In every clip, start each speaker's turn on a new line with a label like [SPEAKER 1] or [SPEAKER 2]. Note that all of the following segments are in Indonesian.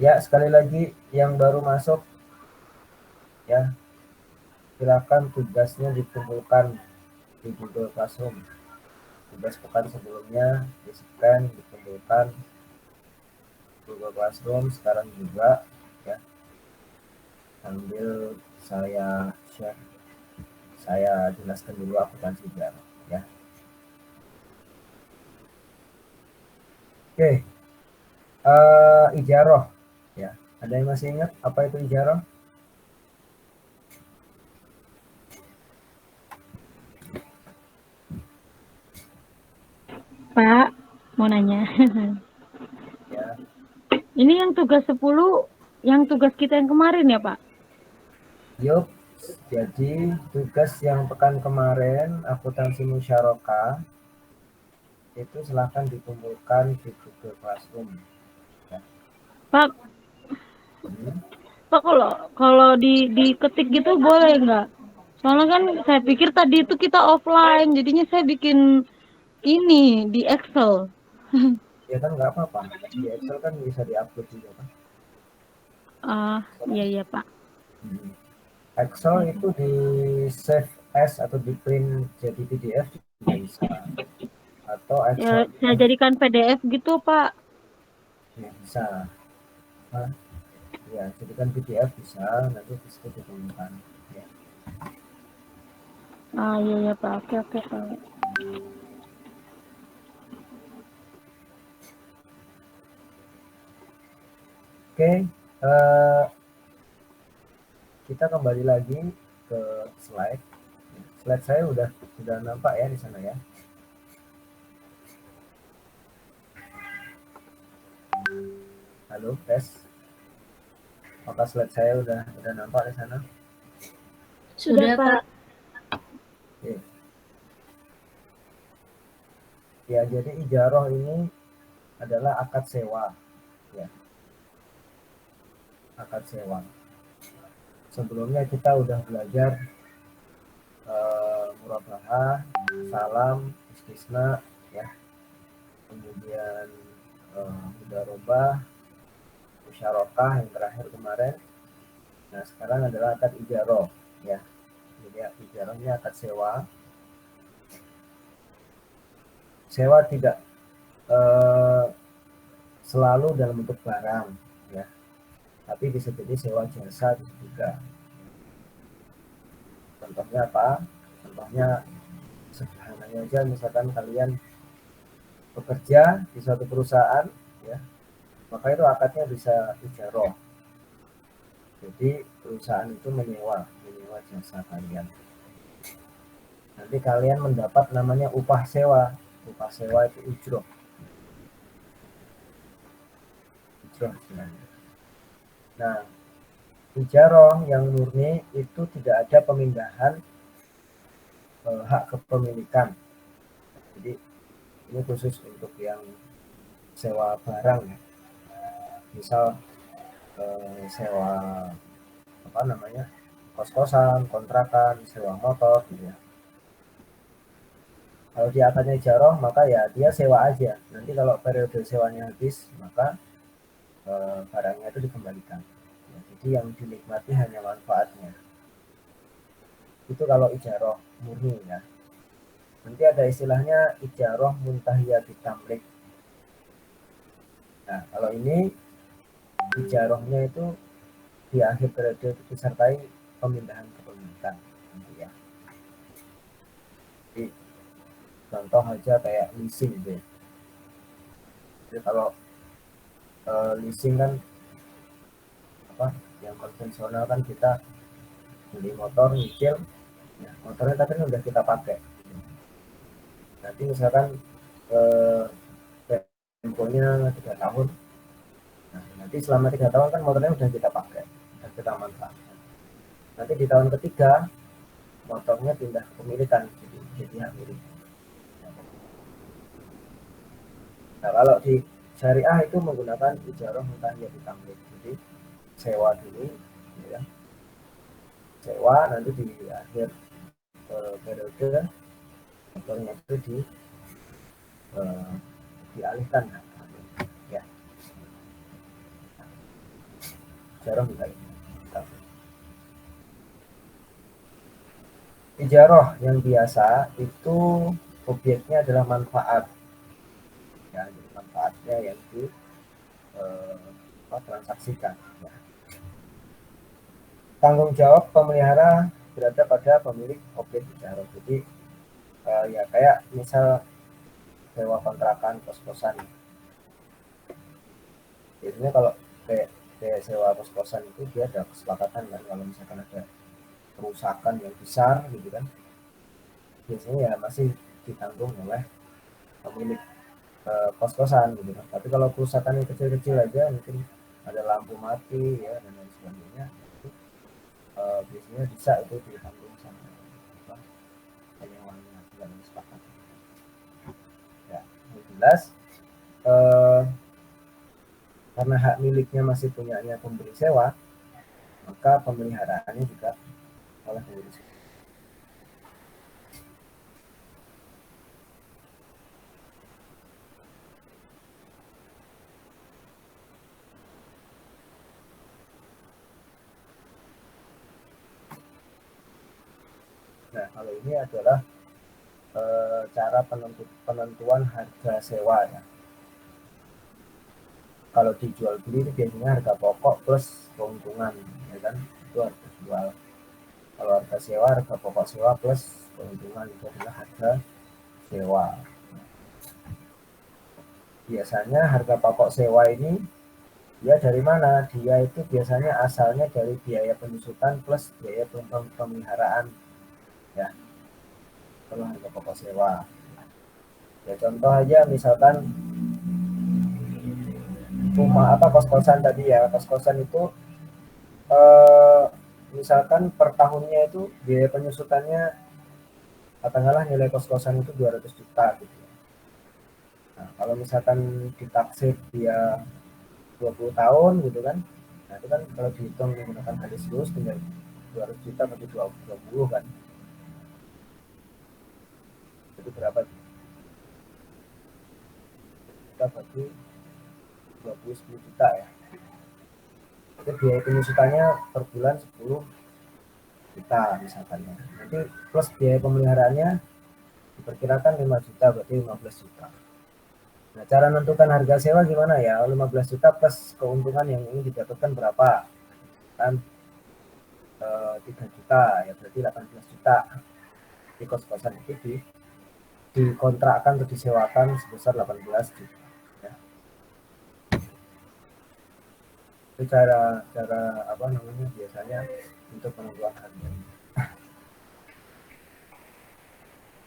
[SPEAKER 1] Ya, sekali lagi yang baru masuk ya, silakan tugasnya dikumpulkan di Google Classroom. Tugas pekan sebelumnya di-scan, dikumpulkan Google Classroom sekarang juga ya, sambil saya share, saya jelaskan dulu akuntansi Ijaro ya. Oke, Ijaroh ya. Ada yang masih ingat apa itu Ijaroh?
[SPEAKER 2] Pak, mau nanya.
[SPEAKER 1] Ya,
[SPEAKER 2] Ini yang tugas 10, yang tugas kita yang kemarin ya, Pak?
[SPEAKER 1] yuk. Jadi tugas yang pekan kemarin akuntansi musyarakah itu silahkan dikumpulkan di Google Classroom. Ya.
[SPEAKER 2] Pak,
[SPEAKER 1] Hmm.
[SPEAKER 2] Pak kalau kalau diketik gitu boleh nggak? Soalnya kan saya pikir tadi itu kita offline, jadinya saya bikin ini di Excel.
[SPEAKER 1] Ya kan nggak apa-apa. Di Excel kan bisa diupload juga kan.
[SPEAKER 2] Ah, iya iya, Pak.
[SPEAKER 1] Hmm. Excel itu di save as atau di print jadi PDF juga bisa. Atau
[SPEAKER 2] Ya,
[SPEAKER 1] Excel
[SPEAKER 2] saya jadikan PDF gitu, Pak.
[SPEAKER 1] ya bisa. Nah, ya jadikan PDF bisa, nanti disitu ditemukan. Ya.
[SPEAKER 2] Ah, iya iya, Pak. Oke oke, Pak.
[SPEAKER 1] Oke, kita kembali lagi ke slide. Slide saya udah nampak ya di sana ya. Halo, tes. Apakah slide saya udah nampak di sana?
[SPEAKER 2] Sudah,
[SPEAKER 3] Sudah,
[SPEAKER 2] Pak.
[SPEAKER 3] Pak.
[SPEAKER 1] Oke. Ya, jadi ijaroh ini adalah akad sewa. Ya, akad sewa. Sebelumnya kita udah belajar murabahah, salam, istisna, ya. Kemudian mudharabah, musyarakah yang terakhir kemarin. Nah, sekarang adalah akad ijaroh, ya. Jadi ijarohnya akad sewa. Sewa tidak eh, selalu dalam bentuk barang, ya. Tapi bisa jadi sewa jasa juga. Contohnya apa? Contohnya sederhananya aja, misalkan kalian bekerja di suatu perusahaan, ya, maka itu akadnya bisa ijaroh. Jadi perusahaan itu menyewa jasa kalian. Nanti kalian mendapat namanya upah sewa. Upah sewa itu ujroh. Ujroh sebenarnya. Nah, ijaroh yang murni itu tidak ada pemindahan hak kepemilikan. Jadi ini khusus untuk yang sewa barang ya. Misal sewa apa namanya, kos-kosan, kontrakan, sewa motor gitu ya. Kalau dia akadnya ijaroh maka ya dia sewa aja. Nanti kalau periode sewanya habis maka barangnya itu dikembalikan. Ya, jadi yang dinikmati hanya manfaatnya. Itu kalau ijaroh murni ya. Nanti ada istilahnya ijaroh muntahiyah bitamlik. Nah, kalau ini ijarohnya itu di akhir periode disertai pemindahan kepemilikan. Gitu ya. Jadi, contoh aja kayak leasing gitu ya. Jadi kalau leasing kan apa, yang konvensional kan kita beli motor nyicil, ya, motornya tapi udah kita pakai. Nanti misalkan eh, temponya 3 tahun, nah, nanti selama 3 tahun kan motornya udah kita pakai, udah kita manfaatkan. Nanti di tahun ketiga motornya pindah kepemilikan, jadi hak milik. Nah, kalau di syariah itu menggunakan ijarah mutahiyah ditamlik. Jadi sewa dulu, ya, sewa nanti di akhir periode motornya itu eh, dialihkan, ya. ijaroh juga ini. Ijaroh yang biasa itu objeknya adalah manfaat, ya, jadi manfaatnya yang di transaksikan. Ya. Tanggung jawab pemelihara berada pada pemilik objek ijaroh. Jadi ya kayak misal sewa kontrakan kos-kosan. Biasanya kalau kayak sewa kos-kosan itu dia ada kesepakatan kan, kalau misalkan ada kerusakan yang besar gitu kan, biasanya ya masih ditanggung oleh pemilik kos-kosan gitu kan. Tapi kalau kerusakan yang kecil-kecil aja, mungkin ada lampu mati ya dan lain sebagainya, itu biasanya bisa itu ditanggung sama penyewanya dengan sepakat. Ya, yang jelas karena hak miliknya masih punyanya pemberi sewa, maka pemeliharaannya juga oleh pemberi sewa. Nah, kalau ini adalah cara penentuan harga sewa ya. Kalau dijual beli itu biasanya harga pokok plus keuntungan, ya kan? Itu harga jual. Kalau harga sewa, harga pokok sewa plus keuntungan, itu adalah harga sewa. Biasanya harga pokok sewa ini dia dari mana? Dia itu biasanya asalnya dari biaya penyusutan plus biaya pemeliharaan, ya. Kalau harga pokok sewa. Ya contoh aja misalkan rumah kos-kosan tadi ya, kos-kosan itu misalkan per tahunnya itu biaya penyusutannya katakanlah nilai kos-kosan itu 200 juta gitu. Nah, kalau misalkan ditaksir dia 20 tahun gitu kan, nah itu kan kalau dihitung menggunakan garis lurus tinggal 200 juta bagi 20 kan, itu berapa? Kita bagi 20 10 juta ya, itu biaya penyusutannya per bulan 10 juta misalkan ya. Nanti plus biaya pemeliharaannya diperkirakan 5 juta, berarti 15 juta. Nah, cara menentukan harga sewa gimana ya? 15 juta plus keuntungan yang ingin didapatkan berapa? Kan 3 juta ya, berarti 18 juta. Di kos-kosan itu dikontrakkan atau disewakan sebesar 18 juta. Ya. Itu cara biasanya untuk penentuan harga.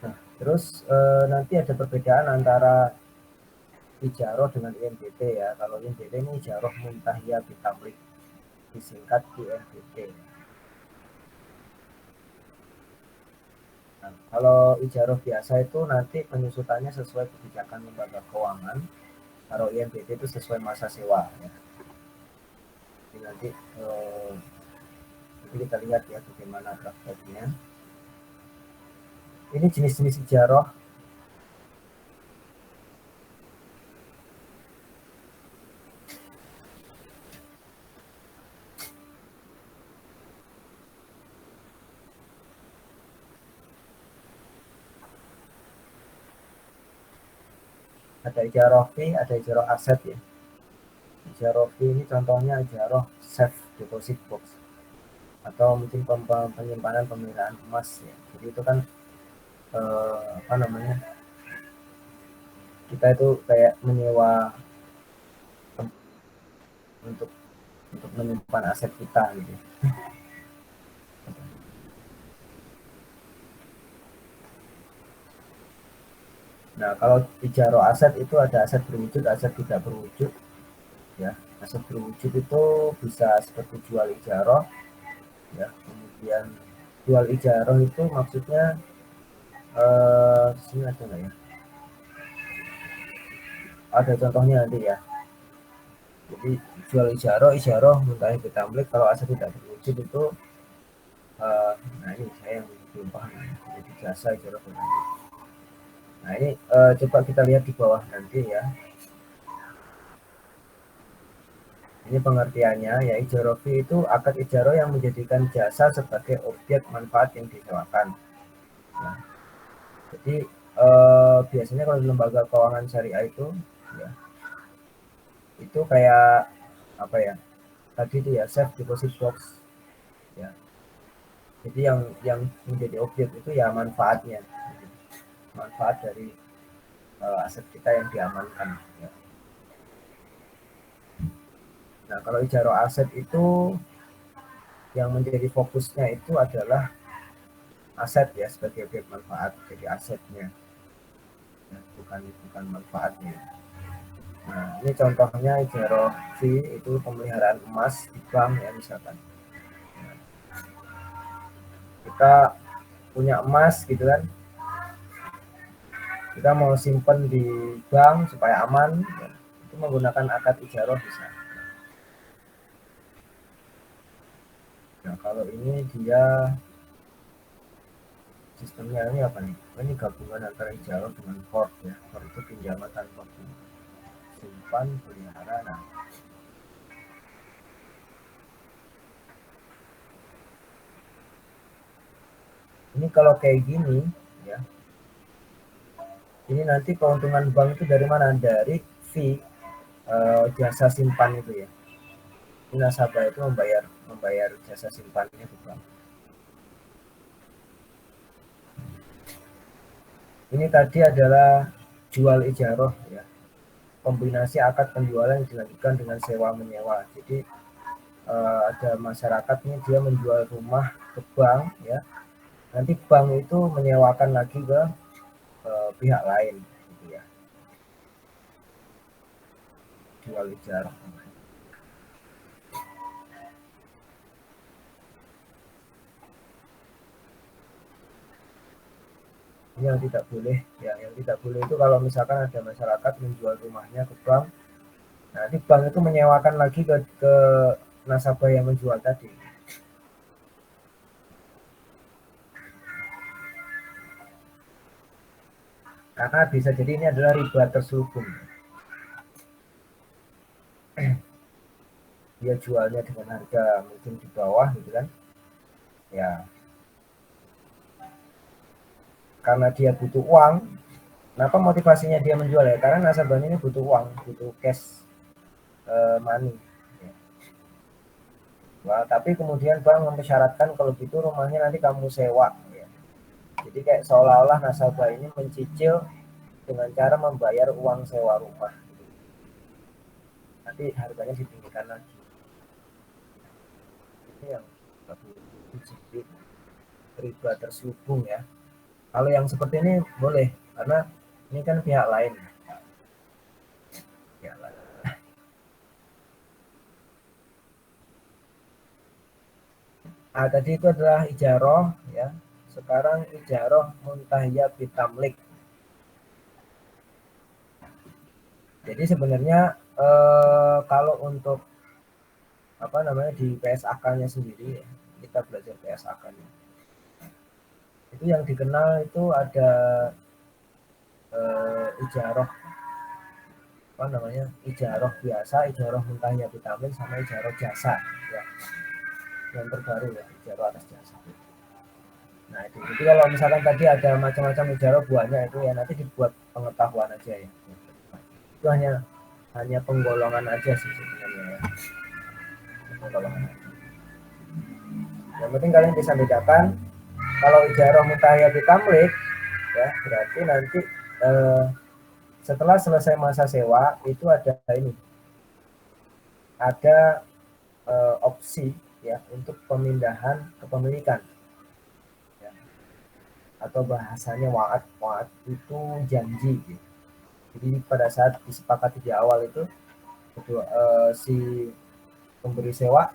[SPEAKER 1] Nah, terus nanti ada perbedaan antara ijaroh dengan IMBT ya. Kalau IMBT ini ijaroh muntahiyah bitamlik, disingkat IMBT. Nah, kalau ijaroh biasa itu nanti penyusutannya sesuai kebijakan lembaga keuangan. Kalau IMBT itu sesuai masa sewa ya. Jadi nanti kita lihat ya bagaimana prakteknya. Ini jenis-jenis ijaroh. Ada ijaroh fee, ada ijaroh aset ya. Ijaroh fee ini contohnya ijaroh safe deposit box atau mungkin penyimpanan pemeliharaan emas ya. Jadi itu kan kita itu kayak menyewa untuk menyimpan aset kita gitu. Nah, kalau ijaroh aset itu ada aset berwujud, aset tidak berwujud ya. Aset berwujud itu bisa seperti jual ijaroh ya. Kemudian jual ijaroh itu maksudnya sini ada nggak ya? Ada contohnya nanti ya. Jadi jual ijaroh muntahiyah bitamlik, kalau aset tidak berwujud itu nah ini saya yang belum paham ya. Jadi jasa ijaroh bitamlik. Nah ini coba kita lihat di bawah nanti ya. Ini pengertiannya, ya ijarah fi itu akad ijarah yang menjadikan jasa sebagai objek manfaat yang disewakan. Nah, jadi biasanya kalau di lembaga keuangan syariah ya, itu kayak apa ya? Tadi itu ya safe deposit box ya. Jadi yang menjadi objek itu ya manfaatnya, manfaat dari aset kita yang diamankan. Ya. Nah kalau ijarah aset itu yang menjadi fokusnya itu adalah aset ya sebagai objek manfaat, jadi asetnya, ya, bukan manfaatnya. Nah ini contohnya ijarah fee itu pemeliharaan emas di bank ya misalkan. Nah, kita punya emas gitu kan, kita mau simpen di bank supaya aman, ya, itu menggunakan akad ijarah bisa. Nah kalau ini dia sistemnya ini apa nih? Ini gabungan antara ijarah dengan qard ya. Qard itu pinjaman tanpa bunga. Simpan, pelihara. Nah, ini kalau kayak gini ya. Ini nanti keuntungan bank itu dari mana? Dari fee jasa simpan itu ya. Ini nasabah itu membayar jasa simpannya ke bank. Ini tadi adalah jual ijarah ya. Kombinasi akad penjualan yang dilanjutkan dengan sewa menyewa. Jadi ada masyarakat ini dia menjual rumah ke bank ya. Nanti bank itu menyewakan lagi ke pihak lain gitu ya. Jual ijarah. Ini yang tidak boleh ya, yang tidak boleh itu kalau misalkan ada masyarakat menjual rumahnya ke bank, nanti bank itu menyewakan lagi ke nasabah yang menjual tadi. Karena bisa jadi ini adalah riba terselubung. Dia jualnya dengan harga mungkin di bawah gitu kan. Ya. Karena dia butuh uang. Kenapa motivasinya dia menjual ya? Karena nasabahnya ini butuh uang, butuh cash money. Ya. Wah, tapi kemudian bank mempersyaratkan kalau gitu rumahnya nanti kamu sewa. Ya. Jadi kayak seolah-olah nasabah ini mencicil dengan cara membayar uang sewa rumah. Nanti harganya ditinggikan lagi. Ini yang disebut riba terselubung ya. Kalau yang seperti ini boleh, karena ini kan pihak lain. Pihak lain. Nah, tadi itu adalah ijarah ya. Sekarang ijarah muntahiyah bitamlik. Jadi sebenarnya kalau untuk apa namanya di PSAK-nya sendiri, kita belajar PSAK-nya. Itu yang dikenal itu ada ijarah apa namanya, ijarah biasa, ijarah muntahiyah bitamlik, sama ijarah jasa ya. Yang terbaru ya, ijarah atas jasa. Nah itu, jadi kalau misalkan tadi ada macam-macam ijarah buahnya itu ya nanti dibuat pengetahuan aja ya. Itu hanya penggolongan aja sih sebenarnya ya. Penggolongan aja. Yang penting kalian bisa bedakan kalau ijarah muntahiyah bitamlik ya berarti nanti setelah selesai masa sewa itu ada ini, ada opsi ya untuk pemindahan kepemilikan ya. Atau bahasanya wa'ad. Wa'ad itu janji gitu. Jadi pada saat disepakati di awal itu si pemberi sewa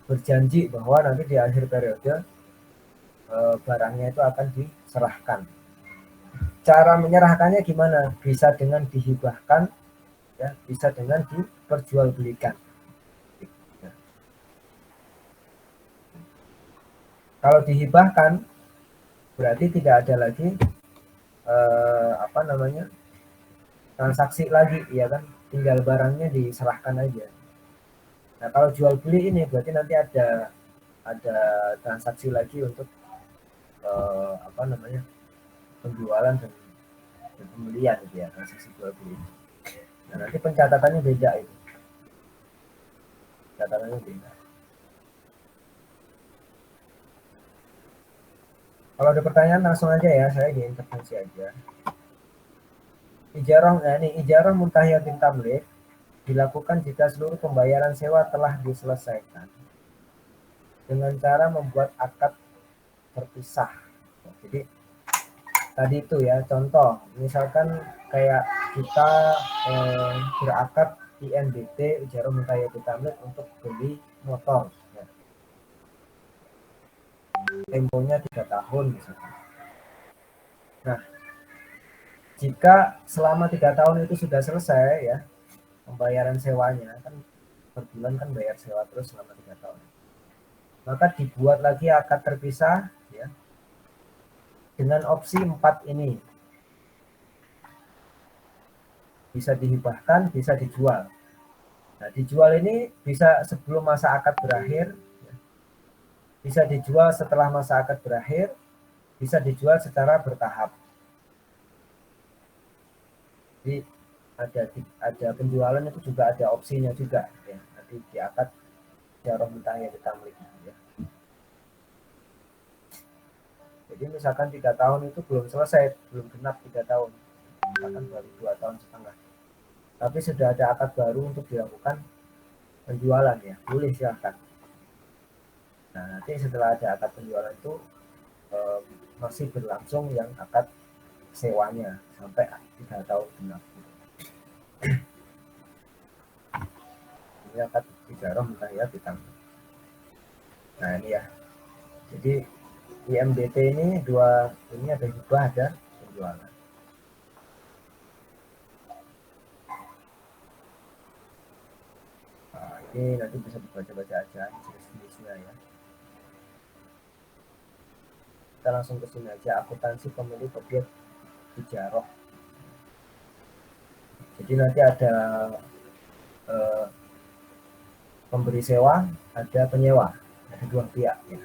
[SPEAKER 1] berjanji bahwa nanti di akhir periode barangnya itu akan diserahkan. Cara menyerahkannya gimana? Bisa dengan dihibahkan ya, bisa dengan diperjualbelikan. Kalau dihibahkan berarti tidak ada lagi apa namanya, transaksi lagi ya kan, tinggal barangnya diserahkan aja. Nah, kalau jual beli ini berarti nanti ada transaksi lagi untuk apa namanya, penjualan dan pembelian gitu ya, transaksi jual beli. Nah, nanti pencatatannya beda itu. Catatannya beda. Kalau ada pertanyaan langsung aja ya, saya di intervensi aja. Ijarah, nah ini ijarah muntahiyatin tamlik dilakukan jika seluruh pembayaran sewa telah diselesaikan dengan cara membuat akad terpisah. Jadi tadi itu ya contoh, misalkan kayak kita berakad IMDT ijarah muntahiyatin tamlik untuk beli motor. Ya. Temponya 3 tahun misalkan. Nah, jika selama 3 tahun itu sudah selesai ya pembayaran sewanya, kan per bulan kan bayar sewa terus selama 3 tahun, maka dibuat lagi akad terpisah ya dengan opsi 4 ini, bisa dihibahkan, bisa dijual. Nah, dijual ini bisa sebelum masa akad berakhir, bisa dijual setelah masa akad berakhir, bisa dijual secara bertahap. Jadi ada penjualan itu juga ada opsinya juga ya, nanti di akad ijarah muntahiyatin tamlik ya. Jadi misalkan 3 tahun itu belum selesai, belum genap 3 tahun, misalkan baru 2 tahun setengah, tapi sudah ada akad baru untuk dilakukan penjualan ya, boleh silahkan. Nah, nanti setelah ada akad penjualan itu masih berlangsung yang akad sewanya sampai 3 tahun genap. Ini akad ijarah muntahiyatin tamlik. Nah ini ya, jadi IMDT ini dua, ini ada hibah, ada penjualan. Nah, ini nanti bisa dibaca-baca aja jenis-jenisnya ya. Kita langsung ke sini aja, akuntansi pemilik objek ijarah. Jadi nanti ada pemberi sewa, ada penyewa, ada dua pihak ya.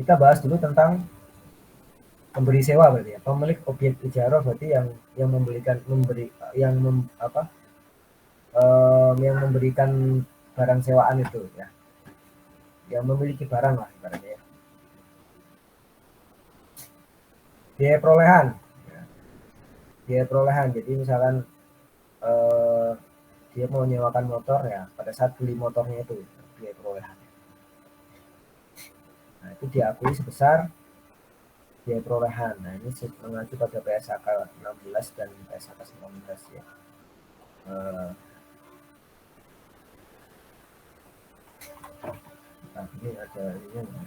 [SPEAKER 1] Kita bahas dulu tentang pemberi sewa berarti ya. Pemilik objek ijarah berarti yang memberikan yang memberikan barang sewaan itu ya, yang memiliki barang lah ibaratnya ya. Biaya perolehan ya. Biaya perolehan, jadi misalkan dia mau menyewakan motor ya, pada saat beli motornya itu biaya perolehan. Nah, itu diakui sebesar biaya perolehan. Nah, ini mengacu pada PSAK 16 dan PSAK 19 ya. Nah, ini ada ini.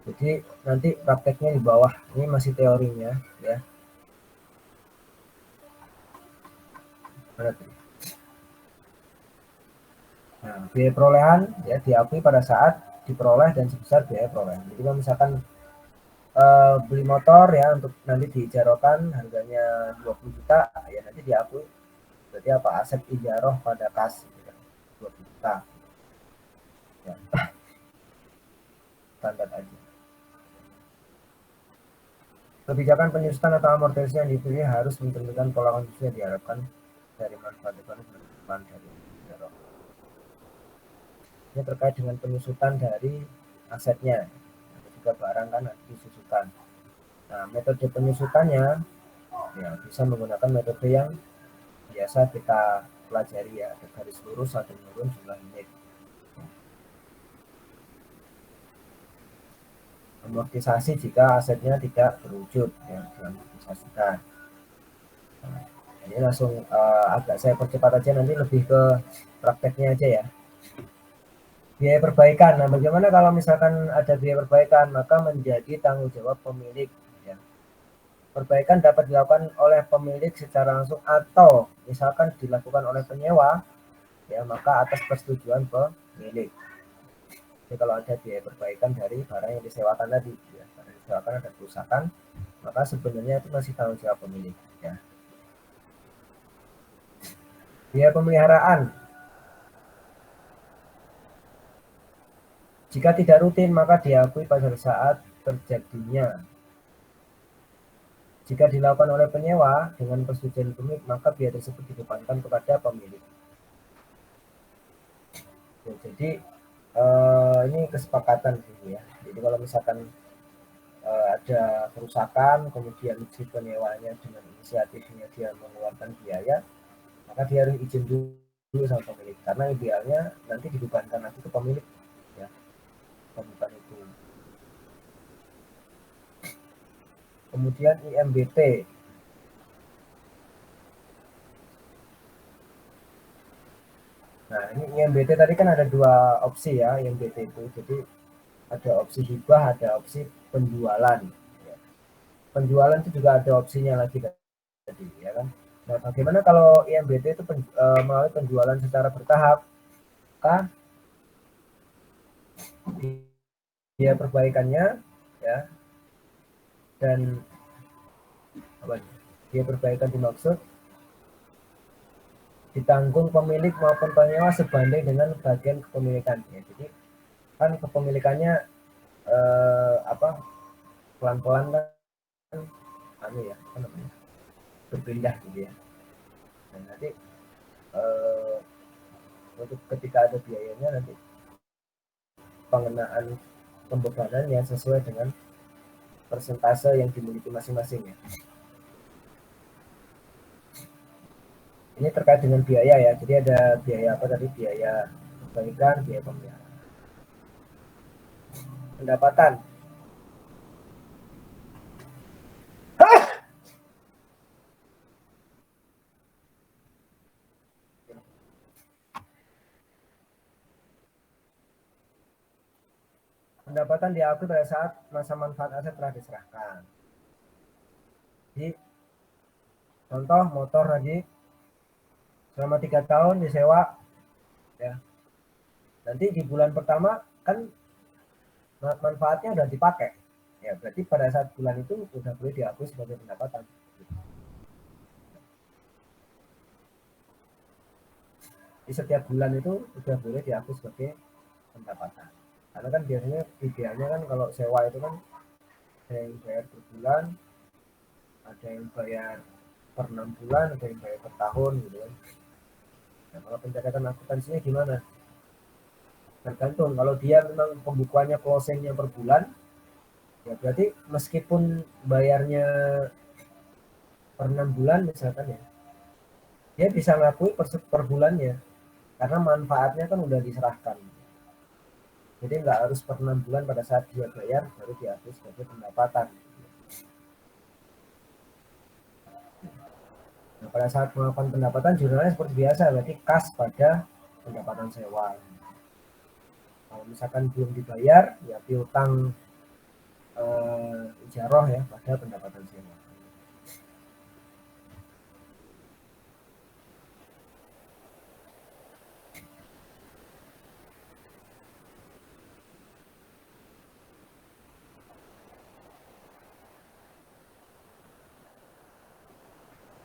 [SPEAKER 1] Jadi nanti prakteknya di bawah, ini masih teorinya ya. Nah, biaya perolehan ya diakui pada saat diperoleh dan sebesar biaya perolehan. Jadi kalau misalkan beli motor ya untuk nanti diijarahkan harganya 20 juta ya, nanti diakui berarti apa, aset ijarah pada kas gitu kan, 20 juta ya, standar aja. Kebijakan penyusutan atau amortisasi yang dipilih harus mententukan pola konsumsi yang diharapkan dari manfaat ekonomi dan depan dari ijarah. Ini terkait dengan penyusutan dari asetnya, juga barang kan harus disusukan. Nah, metode penyusutannya ya bisa menggunakan metode yang biasa kita pelajari ya, ada garis lurus, ada menurun jumlah unit. Amortisasi jika asetnya tidak berwujud ya, diamortisasikan. Ini langsung agak saya percepat aja, nanti lebih ke prakteknya aja ya. Biaya perbaikan. Nah, bagaimana kalau misalkan ada biaya perbaikan, maka menjadi tanggung jawab pemilik. Ya. Perbaikan dapat dilakukan oleh pemilik secara langsung atau misalkan dilakukan oleh penyewa, ya maka atas persetujuan pemilik. Jadi kalau ada biaya perbaikan dari barang yang disewakan tadi, ya, barang yang disewakan ada kerusakan, maka sebenarnya itu masih tanggung jawab pemilik. Ya. Biaya pemeliharaan. Jika tidak rutin, maka diakui pada saat terjadinya. Jika dilakukan oleh penyewa dengan persetujuan pemilik, maka biaya tersebut dibebankan kepada pemilik. Ya, jadi ini kesepakatan sih ya. Jadi kalau misalkan ada kerusakan, kemudian si penyewanya dengan inisiatifnya dia mengeluarkan biaya, maka dia harus izin dulu sama pemilik. Karena idealnya nanti dibebankan lagi ke pemilik, ya, bukan itu. Kemudian IMBT. Nah, ini IMBT tadi kan ada dua opsi ya, IMBT itu. Jadi ada opsi hibah, ada opsi penjualan. Ya. Penjualan itu juga ada opsinya lagi tadi, ya kan. Nah, bagaimana kalau IMBT itu melalui penjualan secara bertahap? Maka dia perbaikannya, ya, dan apa? Dia perbaikan dimaksud ditanggung pemilik maupun penyewa sebanding dengan bagian kepemilikan. Ya, jadi kan kepemilikannya apa pelan-pelan kan ya apa namanya berpindah gitu ya. Dan nanti untuk ketika ada biayanya nanti pengenaan pembebanan yang sesuai dengan persentase yang dimiliki masing-masing ya. Ini terkait dengan biaya ya. Jadi ada biaya apa tadi? Biaya perbaikan, biaya pemeliharaan. Pendapatan. Pendapatan diakui pada saat masa manfaat aset telah diserahkan. Jadi contoh motor tadi selama 3 tahun disewa, ya. Nanti di bulan pertama kan manfaatnya udah dipakai, ya berarti pada saat bulan itu udah boleh diakui sebagai pendapatan. Di setiap bulan itu udah boleh diakui sebagai pendapatan. Karena kan biasanya idealnya kan kalau sewa itu kan ada yang bayar per bulan, ada yang bayar per 6 bulan, ada yang bayar per tahun gitu kan. Nah, kalau pencatatan akuntansinya gimana? Tergantung. Kalau dia memang pembukuannya closingnya per bulan, ya berarti meskipun bayarnya per 6 bulan misalkan ya, dia bisa ngakui per bulannya karena manfaatnya kan udah diserahkan. Jadi nggak harus per 6 bulan pada saat dia bayar baru diakui sebagai pendapatan. Nah, pada saat melakukan pendapatan jurnalnya seperti biasa, berarti kas pada pendapatan sewa. Kalau misalkan belum dibayar, ya piutang ijaroh ya pada pendapatan sewa.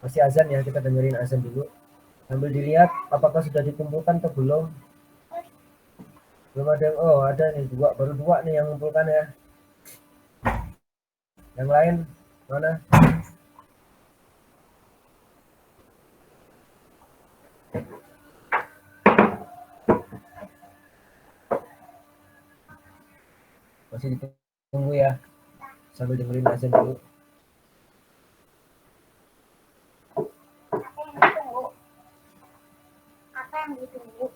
[SPEAKER 1] Masih azan ya, kita dengerin azan dulu. Sambil dilihat apakah sudah dikumpulkan atau belum. Belum ada, oh ada nih dua, baru dua nih yang mengumpulkan ya. Yang lain mana? Masih ditunggu ya, sambil dengerin azan dulu. Apa yang ditunggu?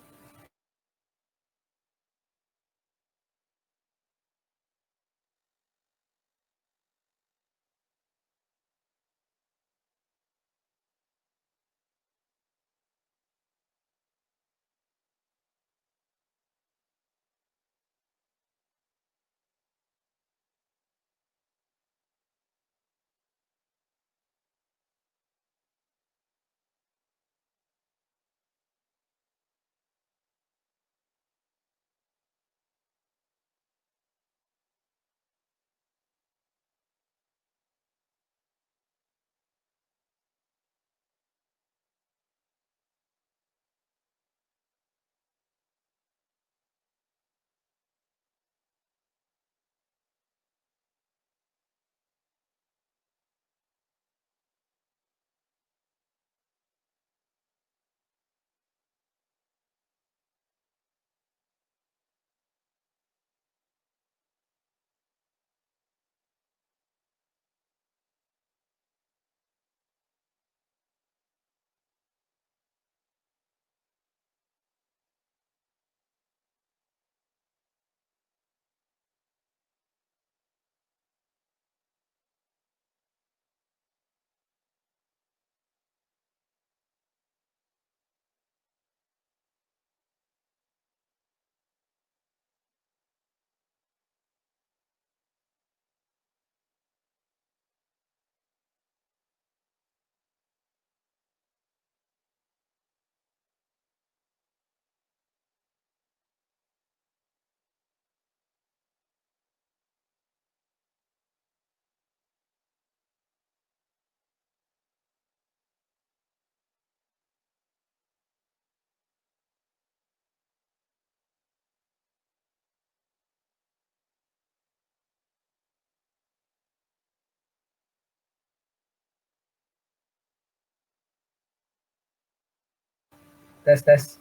[SPEAKER 1] Tes.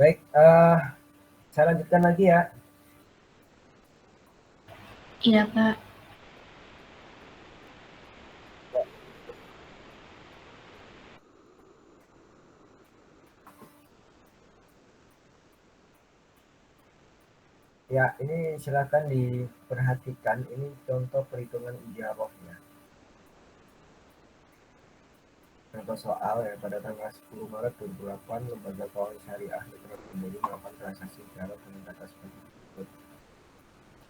[SPEAKER 1] Baik, saya lanjutkan lagi ya.
[SPEAKER 3] Iya, Pak.
[SPEAKER 1] Ya, ini silakan diperhatikan. Ini contoh perhitungan ijarahnya. Contoh soal ya, pada tanggal 10 Maret 2008, Lembaga Keuangan Syariah Mitra Kembali melakukan transaksi ijarah dengan data sebagai berikut.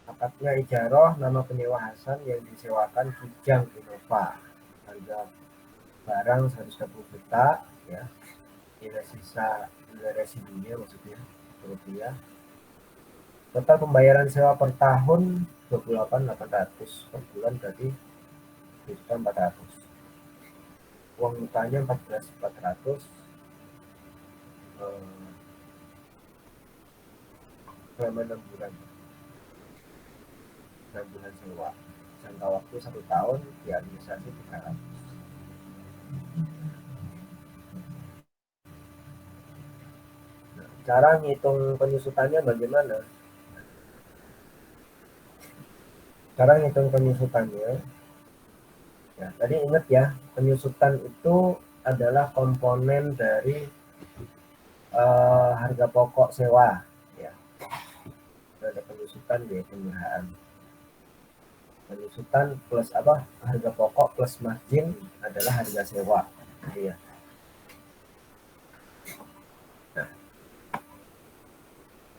[SPEAKER 1] Akadnya ijarah, nama penyewa Hasan yang disewakan Kijang Innova. Harga barang 120 juta, ya. Nilai sisa, nilai residunya maksudnya, rupiah. Total pembayaran sewa per tahun 28.800, per bulan berarti 7.400. Uang mukanya 14.400, selama 6 bulan. 6 bulan sewa. Jangka waktu 1 tahun, di administrasi 300. Nah, cara ngitung penyusutannya bagaimana? Cara ngitung penyusutannya, ya, tadi ingat ya, penyusutan itu adalah komponen dari harga pokok sewa, ya. Ada penyusutan biaya pemeliharaan. Penyusutan plus apa? Harga pokok plus margin adalah harga sewa, ya. Nah,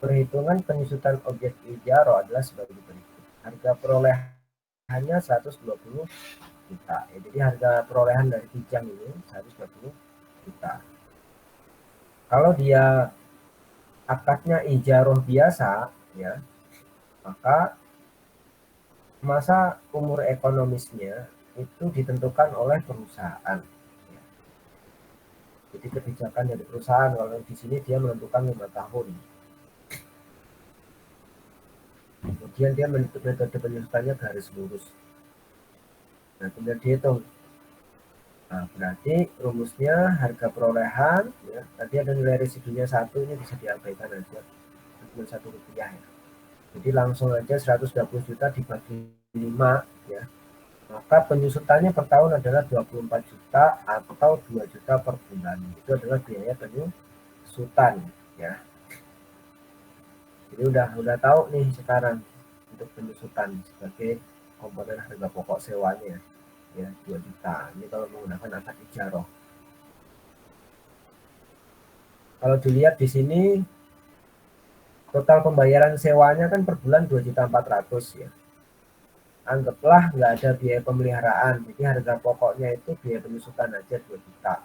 [SPEAKER 1] perhitungan penyusutan objek ijarah adalah sebagai berikut. Harga perolehannya 120 juta. Ya, jadi harga perolehan dari Kijang ini 120 juta. Kalau dia akadnya ijarah biasa, ya, maka masa umur ekonomisnya itu ditentukan oleh perusahaan. Ya. Jadi kebijakan dari perusahaan, kalau di sini dia menentukan 5 tahun. Kemudian dia menentukan metode penyusutannya garis lurus. Nah, kemudian dihitung. Nah, berarti rumusnya harga perolehan, ya, tadi ada nilai residunya 1, ini bisa diabaikan aja, cuma 1 rupiah ya. Jadi langsung aja 120 juta dibagi 5, ya. Maka penyusutannya per tahun adalah 24 juta atau 2 juta per bulan. Itu adalah biaya penyusutan, ya. Jadi udah tahu nih sekarang untuk penyusutan sebagai komponen harga pokok sewanya, ya, 2 juta. Ini kalau menggunakan akad ijarah. Kalau dilihat di sini total pembayaran sewanya kan per bulan 2.400.000, ya. Anggaplah nggak ada biaya pemeliharaan, jadi harga pokoknya itu biaya penyusutan aja 2 juta.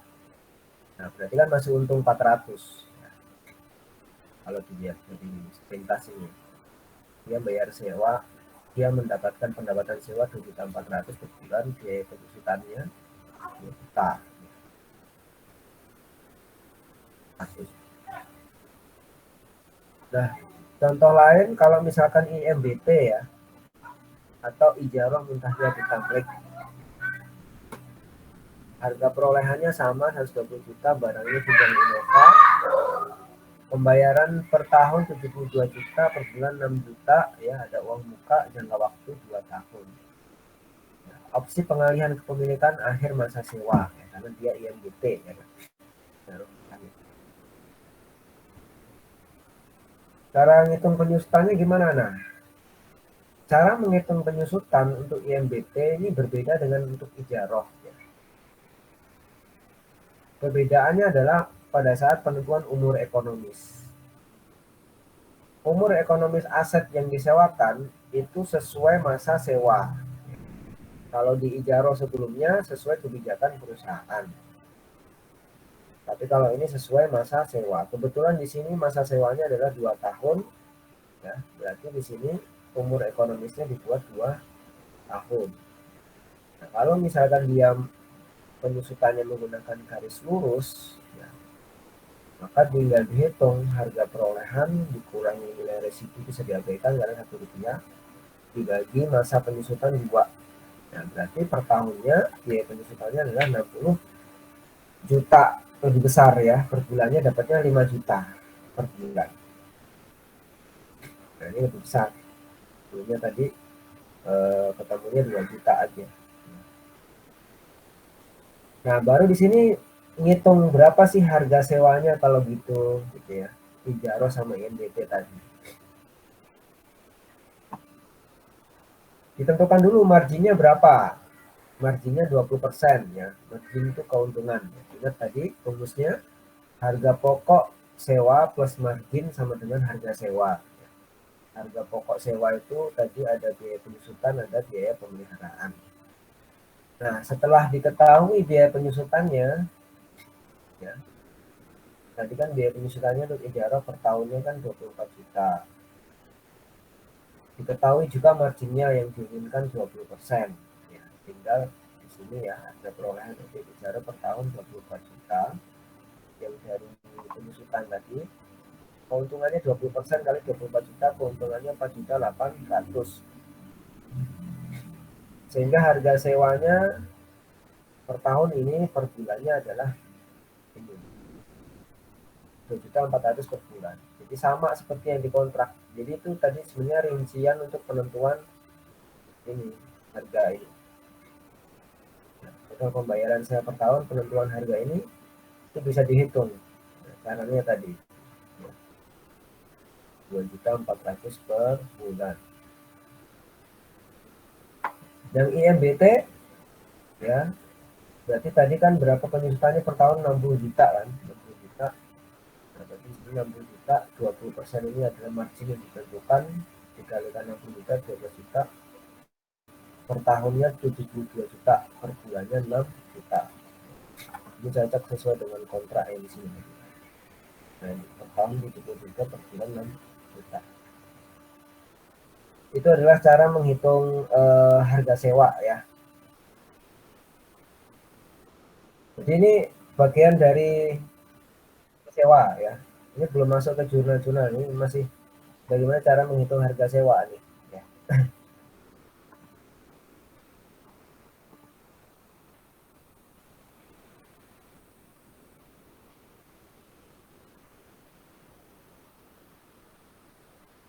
[SPEAKER 1] Nah, berarti kan masih untung 400. Ya. Kalau dilihat dari sepintas ini, dia bayar sewa, dia mendapatkan pendapatan sewa 2.400.000 per bulan, biaya penyusutannya 2 juta. Nah, contoh lain kalau misalkan IMBT, ya, atau ijarah muntahiyah bitamlik, harga perolehannya sama 120 juta, barangnya Kijang Innova, pembayaran per tahun 72 juta, per bulan 6 juta, ya, ada uang muka, jangka waktu 2 tahun. Nah, opsi pengalihan kepemilikan akhir masa sewa, ya, karena dia IMBT, ya. Cara ngitung penyusutannya gimana? Nah, cara menghitung penyusutan untuk IMBT ini berbeda dengan untuk ijarah. Ya. Perbedaannya adalah pada saat penentuan umur ekonomis. Umur ekonomis aset yang disewakan itu sesuai masa sewa. Kalau di ijarah sebelumnya sesuai kebijakan perusahaan. Tapi kalau ini sesuai masa sewa. Kebetulan di sini masa sewanya adalah 2 tahun. Ya, berarti di sini umur ekonomisnya dibuat 2 tahun. Nah, kalau misalkan dia penyusutannya menggunakan garis lurus, ya, maka tinggal dihitung harga perolehan dikurangi nilai residu, bisa diabaikan karena 1 rupiah, dibagi masa penyusutan 2. Nah, berarti per tahunnya biaya penyusutannya adalah 60 juta. lebih besar ya, per bulannya dapatnya 5 juta per bulan. Nah ini lebih besar. Sebelumnya tadi ketemunya 2 juta aja. Nah baru di sini ngitung berapa sih harga sewanya kalau gitu ya. Ijaro sama IMBT tadi. Ditentukan dulu marginnya berapa. Marginnya 20% ya. Margin itu keuntungan. Ingat tadi rumusnya harga pokok sewa plus margin sama dengan harga sewa. Harga pokok sewa itu tadi ada biaya penyusutan, ada biaya pemeliharaan. Nah, setelah diketahui biaya penyusutannya, ya, tadi kan biaya penyusutannya untuk ijaro per tahunnya kan 24 juta. Diketahui juga marginnya yang diinginkan 20%. Ya, tinggal di sini ya ada perolehan untuk ijaro per tahun 24 juta yang dari penyusutan tadi. Keuntungannya 20% kali 24 juta, keuntungannya 4 juta 800. Sehingga harga sewanya per tahun ini per bulannya adalah ini 2.400.000 per bulan. Jadi sama seperti yang dikontrak. Jadi itu tadi sebenarnya rincian untuk penentuan ini harga ini. Nah, total pembayaran saya per tahun penentuan harga ini itu bisa dihitung. Nah, caranya tadi 2.400.000 per bulan. Yang IMBT ya berarti tadi kan berapa penyusutannya per tahun 60 juta kan 60 juta. Nah, berarti 60 juta 20% ini adalah margin yang ditentukan dikalikan 60 juta 12 juta per tahunnya 72 juta per bulannya 6 juta. Ini cocok sesuai dengan kontrak yang di sini. Nah, per tahun 70 juta per bulan 6 juta. Itu adalah cara menghitung harga sewa ya. Jadi ini bagian dari sewa ya. Ini belum masuk ke jurnal-jurnal, ini masih bagaimana cara menghitung harga sewa nih. Ya.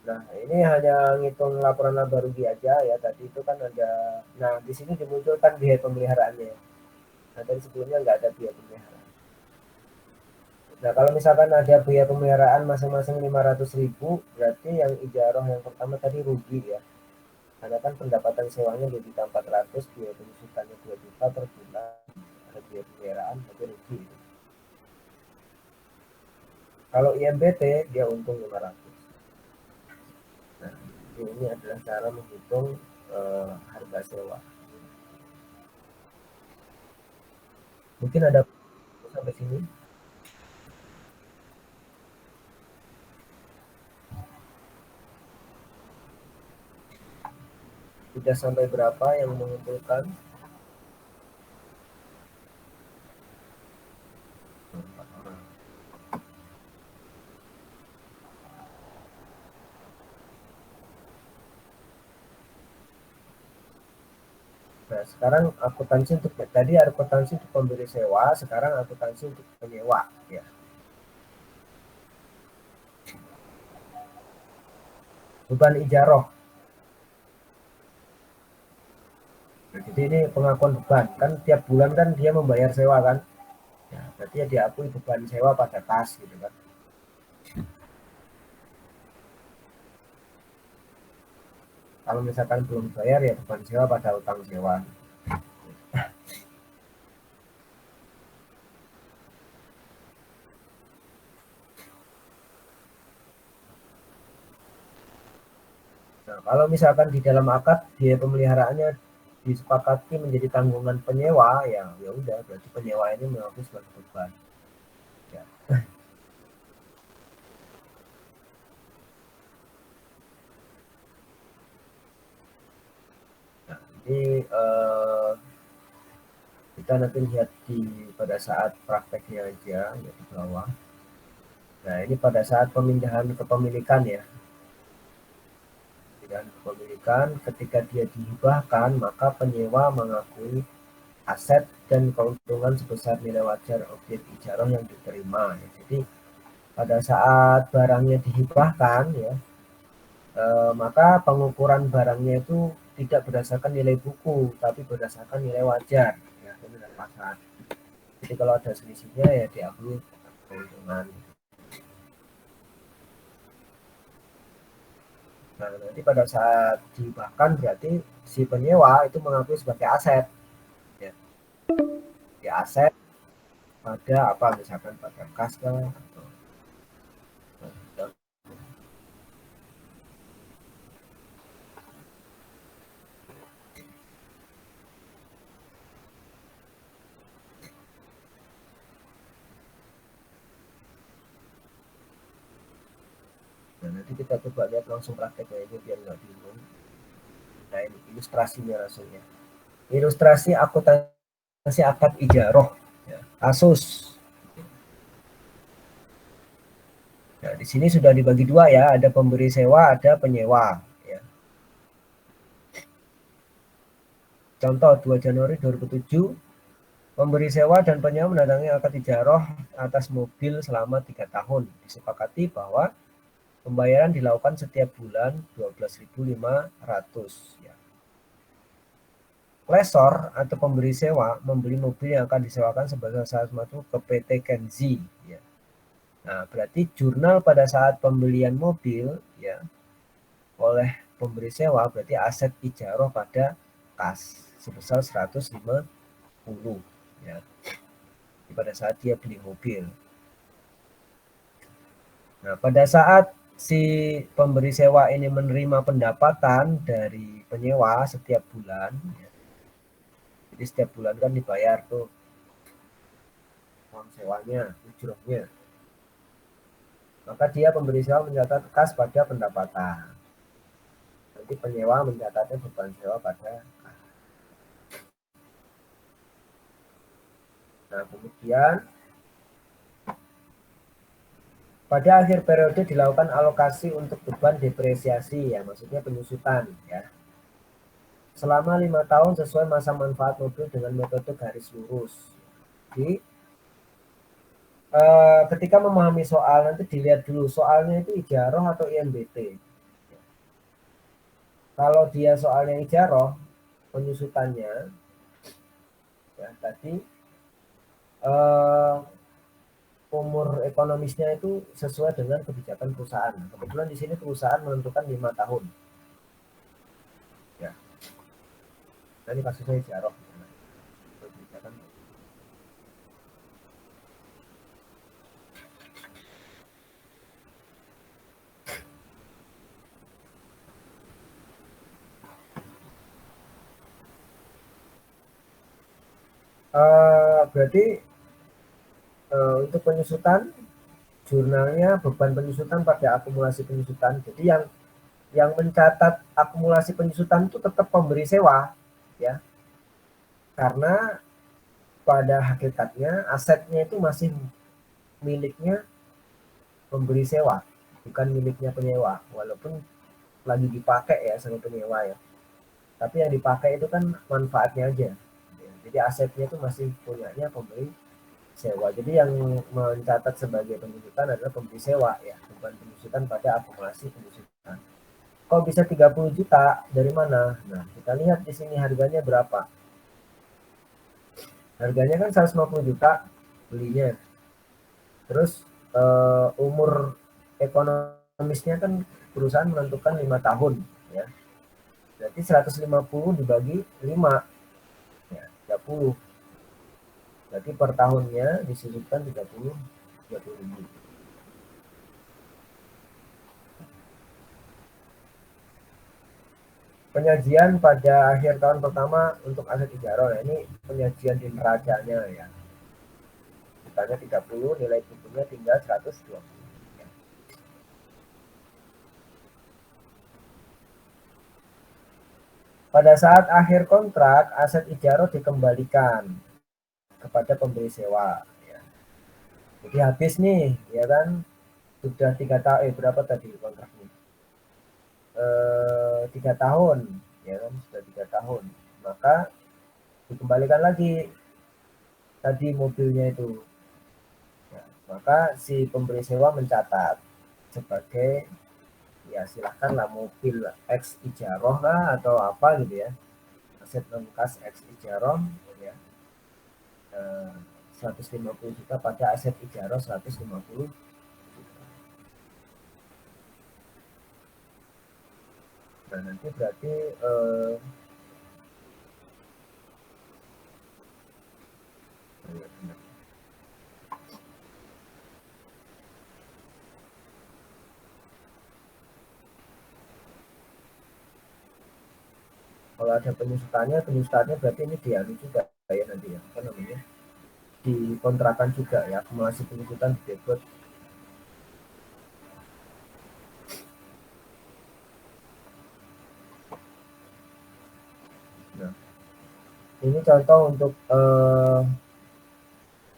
[SPEAKER 1] Nah ini hanya ngitung laporan laba rugi aja ya. Tadi itu kan ada, nah di sini dimunculkan biaya pemeliharaannya. Nah tadi sebelumnya nggak ada biaya pemeliharaan. Nah kalau misalkan ada biaya pemeliharaan masing-masing 500.000, berarti yang ijaroh yang pertama tadi rugi ya. Karena kan pendapatan sewanya 2.400.000, biaya penyusutannya 2 juta per bulan, ada biaya pemeliharaan, berarti rugi. Kalau IMBT dia untung 500. Nah, ini adalah cara menghitung harga sewa. Mungkin ada sampai sini. Sudah sampai berapa yang mengumpulkan? Nah, sekarang akuntansi untuk tadi akuntansi untuk pemberi sewa, sekarang akuntansi untuk penyewa ya. Bukan ijaroh. Nah, jadi ini pengakuan beban. Kan tiap bulan kan dia membayar sewa kan. Ya, berarti ya diakui beban sewa pada kas gitu kan. Kalau misalkan belum bayar ya beban sewa pada utang sewa. Nah, kalau misalkan di dalam akad biaya pemeliharaannya disepakati menjadi tanggungan penyewa, ya ya udah berarti penyewa ini mengakui sebagai beban. Ya. Nah, ini kita nanti lihat pada saat prakteknya aja ya di bawah. Nah ini pada saat pemindahan kepemilikan ya. Pemindahan kepemilikan ketika dia dihibahkan maka penyewa mengakui aset dan keuntungan sebesar nilai wajar objek ijarah yang diterima. Jadi pada saat barangnya dihibahkan ya, maka pengukuran barangnya itu tidak berdasarkan nilai buku, tapi berdasarkan nilai wajar ya, nilai pasar. Jadi kalau ada selisihnya ya diakui keuntungan. Nah, nanti pada saat dihibahkan berarti si penyewa itu mengakui sebagai aset. Ya, ya aset pada apa misalkan pada kas atau nah, nanti kita coba lihat langsung prakteknya ini biar nggak bingung. Nah ini ilustrasinya langsungnya. Ilustrasi akuntansi akad ijaroh ya, kasus. Nah, di sini sudah dibagi dua ya, ada pemberi sewa, ada penyewa. Ya. Contoh 2 Januari 2007, pemberi sewa dan penyewa mendatangi akad ijaroh atas mobil selama 3 tahun. Disepakati bahwa pembayaran dilakukan setiap bulan 12.500. Ya. Lessor atau pemberi sewa membeli mobil yang akan disewakan sebagai salah satu ke PT Kenzi. Ya. Nah, berarti jurnal pada saat pembelian mobil ya oleh pemberi sewa berarti aset ijaroh pada kas sebesar 150 ya pada saat dia beli mobil. Nah, pada saat si pemberi sewa ini menerima pendapatan dari penyewa setiap bulan, ya. Jadi setiap bulan kan dibayar tuh uang sewanya, ujurnya. Maka dia pemberi sewa mencatat kas pada pendapatan. Nanti penyewa mencatatnya beban sewa pada kas. Nah, kemudian pada akhir periode dilakukan alokasi untuk beban depresiasi, ya maksudnya penyusutan, ya. Selama 5 tahun sesuai masa manfaat mobil dengan metode garis lurus. Jadi ketika memahami soal nanti dilihat dulu soalnya itu ijaroh atau IMBT. Kalau dia soalnya ijaroh, penyusutannya ya tadi umur ekonomisnya itu sesuai dengan kebijakan perusahaan. Kebetulan di sini perusahaan menentukan 5 tahun. Ya. Nah, ini kasusnya ijaroh. Kebijakan. Berarti untuk penyusutan jurnalnya beban penyusutan pada akumulasi penyusutan. Jadi yang mencatat akumulasi penyusutan itu tetap pemberi sewa, ya. Karena pada hakikatnya asetnya itu masih miliknya pemberi sewa, bukan miliknya penyewa. Walaupun lagi dipakai ya sama penyewa ya. Tapi yang dipakai itu kan manfaatnya aja. Jadi asetnya itu masih punyanya pemberi sewa. Jadi yang mencatat sebagai penyusutan adalah pemberi sewa ya, bukan penyusutan pada akumulasi penyusutan. Kok bisa 30 juta? Dari mana? Nah, kita lihat di sini harganya berapa. Harganya kan 150 juta belinya. Terus umur ekonomisnya kan perusahaan menentukan 5 tahun ya. Berarti 150 dibagi 5 ya, 30. Berarti per tahunnya disisihkan 30 ribu. Penyajian pada akhir tahun pertama untuk aset ijaroh. Nah, ini penyajian di neracanya ya. Misalnya 30, nilai bukunya tinggal 120. Ya. Pada saat akhir kontrak, aset ijaroh dikembalikan kepada pemberi sewa. Ya. Jadi habis nih, ya kan, sudah 3 tahun, berapa tadi kontraknya? 3 tahun, ya kan, sudah 3 tahun. Maka dikembalikan lagi tadi mobilnya itu. Ya, maka si pemberi sewa mencatat sebagai ya silahkanlah mobil X ijaroh lah atau apa gitu ya, aset non kas X ijaroh ya, 150 juta pada aset ijaroh 150 juta. Nah nanti berarti kalau ada penyusutannya berarti ini dianu juga ya nanti ya, apa namanya, dikontrakan juga ya, akumulasi penyusutan di debit. Nah ini contoh untuk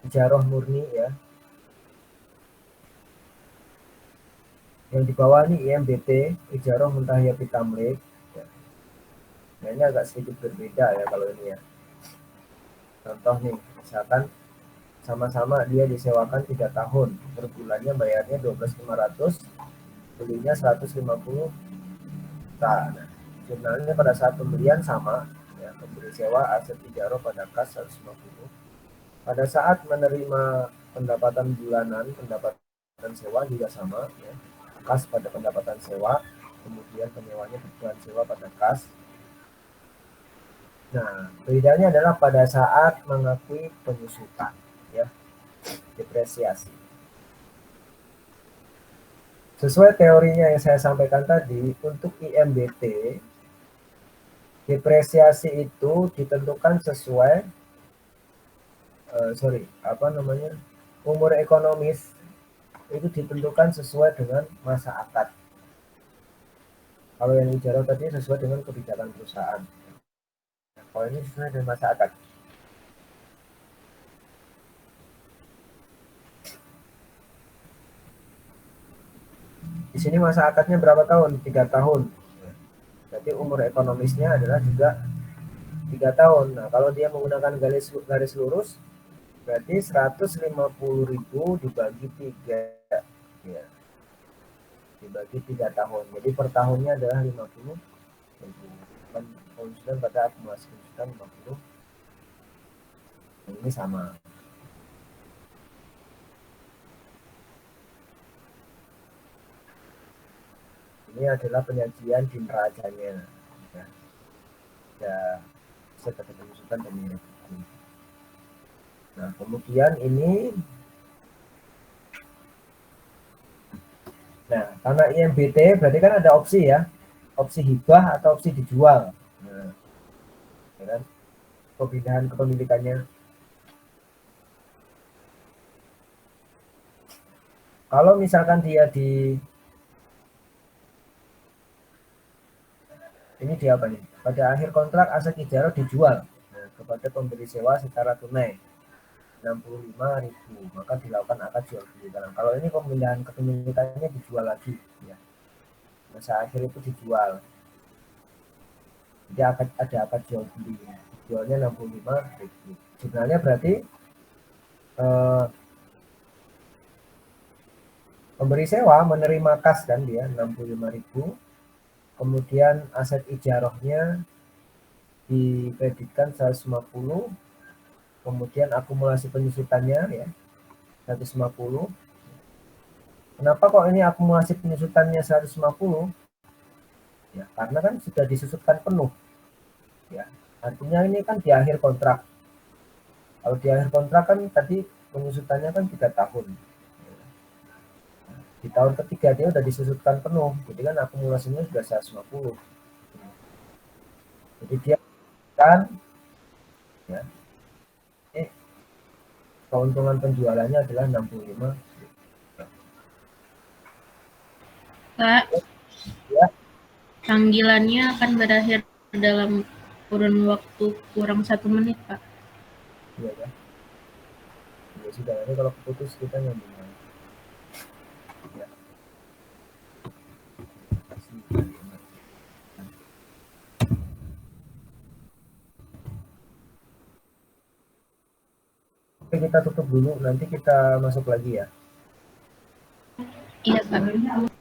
[SPEAKER 1] ijaroh murni ya. Yang di bawah ini IMBT, ijaroh muntahiyati tamlik. Ya. Nah ini agak sedikit berbeda ya kalau ini ya. Contoh nih, misalkan sama-sama dia disewakan 3 tahun, per bulannya bayarnya 12.500, belinya 150 juta. Nah, jurnalnya pada saat pembelian sama, ya, pemberi sewa aset ijaroh pada kas 150. Pada saat menerima pendapatan bulanan, pendapatan sewa juga sama, ya. Kas pada pendapatan sewa, kemudian penyewanya kebutuhan sewa pada kas. Nah, bedanya adalah pada saat mengakui penyusutan, ya, depresiasi. Sesuai teorinya yang saya sampaikan tadi, untuk IMBT, depresiasi itu ditentukan sesuai, umur ekonomis itu ditentukan sesuai dengan masa akad. Kalau yang ijarah tadi sesuai dengan kebijakan perusahaan. Kalau ini sesuai dengan masa akad. Di sini masa akadnya berapa tahun? 3 tahun. Jadi umur ekonomisnya adalah juga 3 tahun. Nah, kalau dia menggunakan garis lurus, berarti 150.000 dibagi 3. Ya, dibagi 3 tahun. Jadi per tahunnya adalah 50.000. Konsulen pada akumulasi konsulen 50. Ini sama. Ini adalah penyajian di neracanya. Ya, ya sebagai pengusutan dan mirip. Nah, kemudian ini, nah karena IMBT berarti kan ada opsi ya, opsi hibah atau opsi dijual. Nah, ya kan? Pemindahan kepemilikannya. Kalau misalkan dia ini dia apa nih? Pada akhir kontrak aset ijarah dijual, nah, kepada pemberi sewa secara tunai 65.000, maka dilakukan akad jual beli. Kalau ini pemindahan kepemilikannya dijual lagi, ya. Masa akhir itu dijual. Jadi ada akad jual beli. Jualnya 65.000. Jurnalnya berarti pemberi sewa menerima kas kan dia 65.000. Kemudian aset ijarahnya dikreditkan 150, kemudian akumulasi penyusutannya ya 150. Kenapa kok ini akumulasi penyusutannya 150? Ya, karena kan sudah disusutkan penuh. Ya, artinya ini kan di akhir kontrak. Kalau di akhir kontrak kan tadi penyusutannya kan 3 tahun. Di tahun ketiga dia udah disusutkan penuh, jadi kan akumulasinya sudah 150. Jadi dia kan ya, keuntungan penjualannya adalah 65.
[SPEAKER 3] Pak,
[SPEAKER 1] ya.
[SPEAKER 3] Panggilannya akan berakhir dalam kurun waktu kurang 1 menit, Pak.
[SPEAKER 1] Iya ya. Ya sudah, nanti kalau keputus kita nyambung lagi. Ya. Oke, kita tutup dulu, nanti kita masuk lagi ya.
[SPEAKER 3] Iya, Kak.